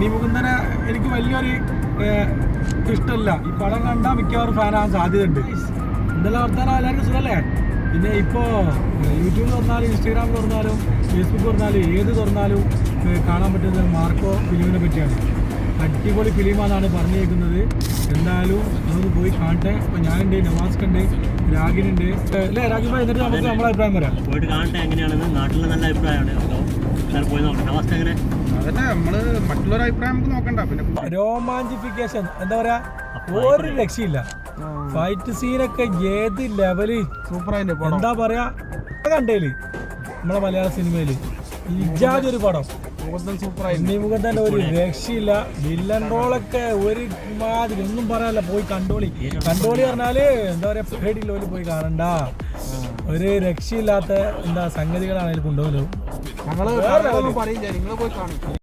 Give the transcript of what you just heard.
ഉണ്ണി മുകുന്ദനെ എനിക്ക് വലിയൊരു ഇഷ്ടമല്ല. ഈ പടം കണ്ടാൽ മിക്കവാറും ഫാനാകാൻ സാധ്യതയുണ്ട്. എന്തെല്ലാം വർത്താനം എല്ലാവർക്കും സുഖമല്ലേ? പിന്നെ ഇപ്പോൾ യൂട്യൂബ് തുറന്നാലും ഇൻസ്റ്റാഗ്രാം തുറന്നാലും ഫേസ്ബുക്ക് തുറന്നാലും ഏത് തുറന്നാലും കാണാൻ പറ്റുന്നത് മാർക്കോ ഫിലിമിനെ പറ്റിയാണ്. അടിപൊളി ഫിലിമാണെന്നാണ് പറഞ്ഞു കേൾക്കുന്നത്. എന്തായാലും നമുക്ക് പോയി കാണട്ടെ. അപ്പോൾ ഞാനുണ്ട്, നവാസ്ക്കുണ്ട്, രാഗിനുണ്ട് അല്ലേ? രാഗിബാ, എന്നിട്ട് നമുക്ക് നമ്മളെ അഭിപ്രായം പറയാം. പോയിട്ട് കാണട്ടെ എങ്ങനെയാണെന്ന്. നാട്ടിൽ നല്ല അഭിപ്രായമാണ്. പോയി നോക്കാം. നവാസ്ക്ക് എങ്ങനെ? അതന്നെ, നമ്മള് മറ്റുള്ളവരുടെ അഭിപ്രായം നമുക്ക് നോക്കണ്ട. പിന്നെ രോമാഞ്ചിഫിക്കേഷൻ എന്താ പറയാ, ഒരു രക്ഷയില്ല. ഫൈറ്റ് സീനൊക്കെ ഏത് ലെവല് സൂപ്പറായിട്ട് എന്താ പറയാ. കണ്ടേല് നമ്മളെ മലയാള സിനിമയില് ഇജാതി ഒരു പടം ഉണ്ണി മുകുന്ദന്റെ ഒരു രക്ഷയില്ല. വില്ലൻ റോളൊക്കെ ഒരു മാതിരി ഒന്നും പറയാനല്ല. പോയി കണ്ടോളി പറഞ്ഞാല് എന്താ പറയാ, പേടിയില്ലോല് പോയി കാണണ്ട. ഒരു രക്ഷയില്ലാത്ത എന്താ സംഗതികളാണ് അതിൽ കൊണ്ടുപോലും. ഞങ്ങള് പറയില്ല, നിങ്ങള് പോയി കാണും.